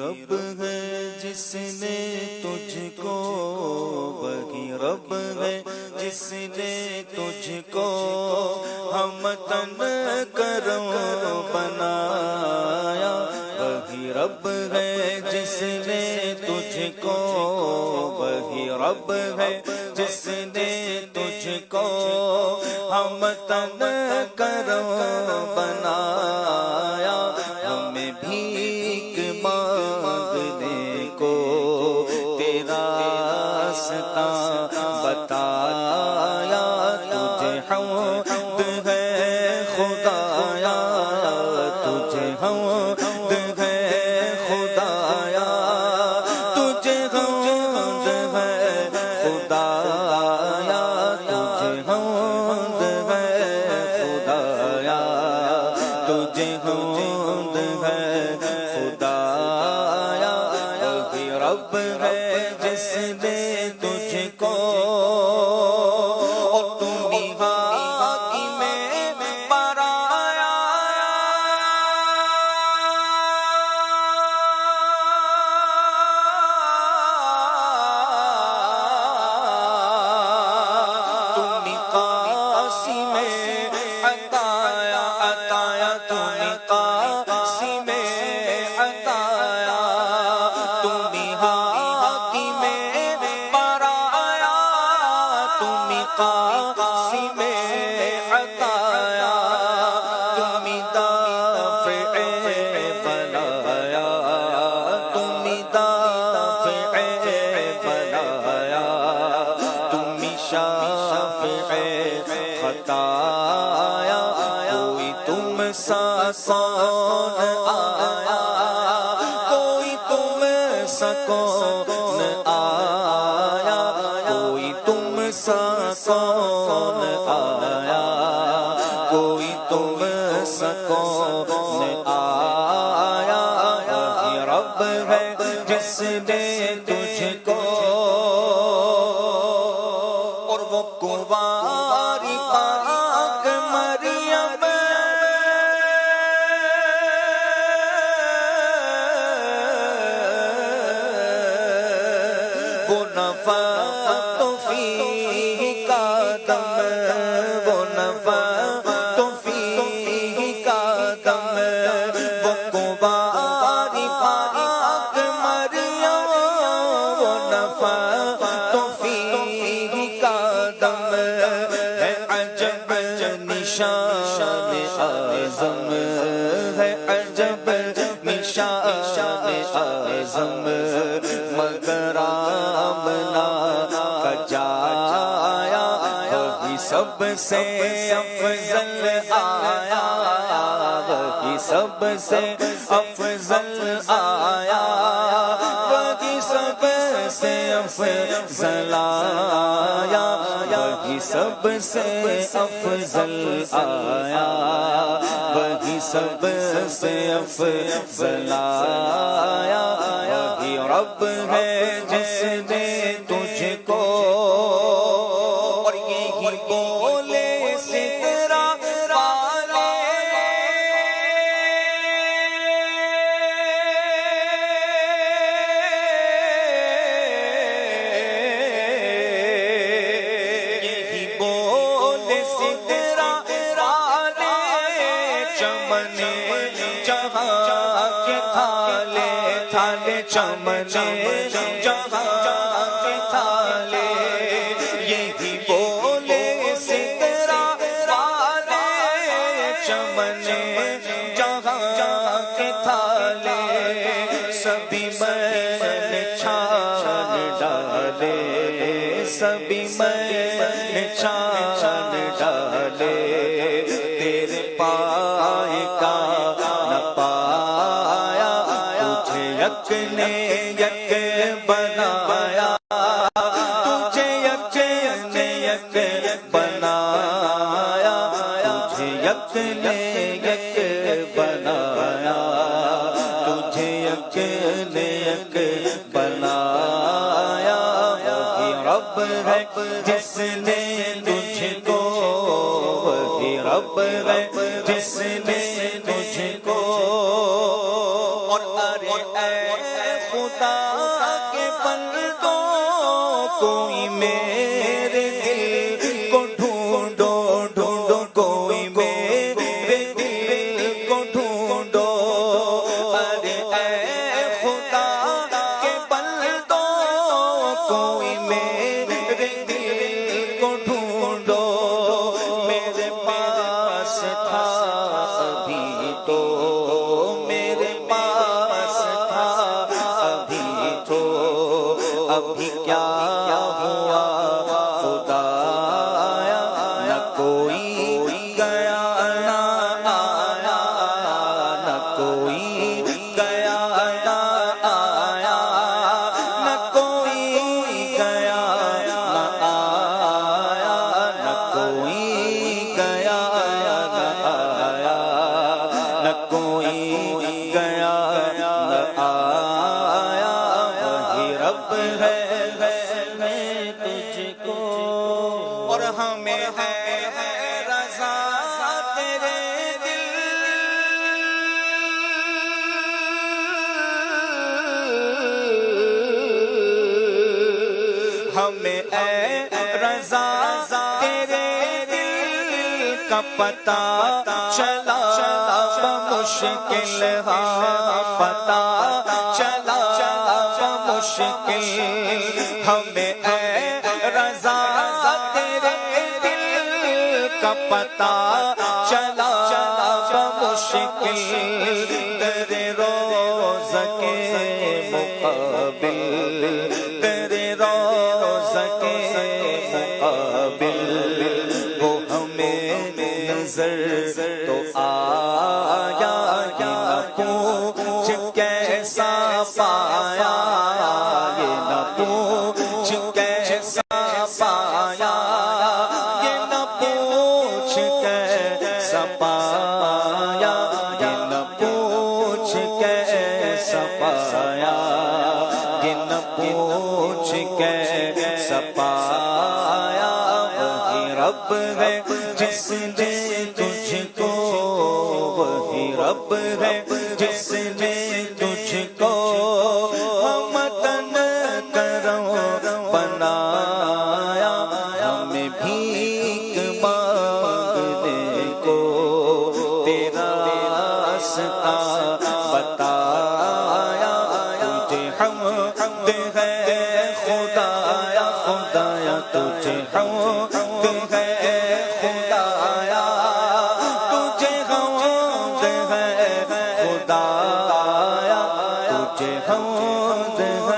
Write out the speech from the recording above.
رب ہے جس نے تجھ کو، وہی رب ہے جس نے تجھ کو ہم تن کرم بنایا، وہی رب ہے جس نے تجھ کو، وہی رب ہے جس نے تجھ کو ہم تن کرم بنایا، ہمیں بھیک مانگنے کو تیرا راستہ بتایا، تجھے حمد ہے خدایا، تجھے حمد ہے خدایا، تجھے حمد ہے خدایا، تجھے حمد ہے خدایا، تجھے حمد ہے خدایا، وہی رب ہے جس نے تجھ کو خطایا، کوئی تم سا کون آیا، کوئی تم سا کون آیا، کوئی تم سا کون آیا، کوئی تم سا کون آیا، وہی رب ہے جس نے تجھ کو اور وہ کنواری پاک مریم وہ نفخت فیہ کا دم، وہ نفخت فیہ کا دم، وہ کنواری پاک مریم وہ نفخت فیہ کا دم، ہے عجب نشان اعظم، ہے عجب نشان اعظم، مگر آمنہ کا جایا، وہی سب سے افضل آیا، وہی سب سے افضل آیا، وہی سب سے افضل آیا، وہی سب سے افضل آیا، وہی سب سے افضل آیا، وہی رب ہے جس نے تجھ کو اور یہی بولے سترا والے یہی بولے سترا والے چمنے جہاں کے تھالے تھالے چمنے جہاں کے تھالے، یہی بولے سترا والے چمنے جہاں کے تھالے، سبھی میں چھان ڈالے، سبھی میں چھان ڈالے، تیرے پائے کا نہ پایا، تجھے یک نے یک بنایا، تجھے یک نے یک بنایا، تجھے یک نے یک بنایا، تجھے یک نے یک بنایا، وہی رب ہے جس نے تجھ کو، وہی رب ہے جس نے تجھ کو اور ارے اے خدا کے بندوں کوئی میرے دل کو ڈھونڈو ڈھونڈو کوئی میرے دل کو ڈھونڈو ارے اے خدا کے بندوں کوئی میرے دل کو ڈھونڈو میرے پاس تھا ابھی تو میرے پاس تھا ابھی تو ابھی کیا ہوا خدایا نہ کوئی گیا نہ آیا نہ کوئی گیا نہ آیا نہ کوئی گیا نہ آیا نہ کوئی گیا نہ آیا نہ کوئی گیا نہ آیا وہی رب ہے میں تجھ کو اور ہمیں ہے رضا تیرے دل ہمیں اے رضا تیرے دل کا پتہ چلا بمشکل ہاں پتہ چلا بمشکل ہمیں اے رضا تیرے دل کا پتہ چلا بمشکل تیرے روز کے مقابل تیرے روز کے مقابل وہ ہمیں نظر تو آیا یہ نہ پوچھ کیسا پایا یہ نہ پوچھ کیسا پایا یہ نہ پوچھ کیسا پایا یہ نہ پوچھ کیسا پایا یہ نہ پوچھ کیسا پایا وہی رب ہے جس نے تجھ کو وہی رب ہے جس نے تجھ کو ہمتن کرم بنایا ہمیں بھیک مانگنے کو تیرا راستہ بتایا تجھے حمد ہے خدایا خدایا تجھے حمد ہے خدایا تجھے حمد ہے خدایا تجھے حمد ہے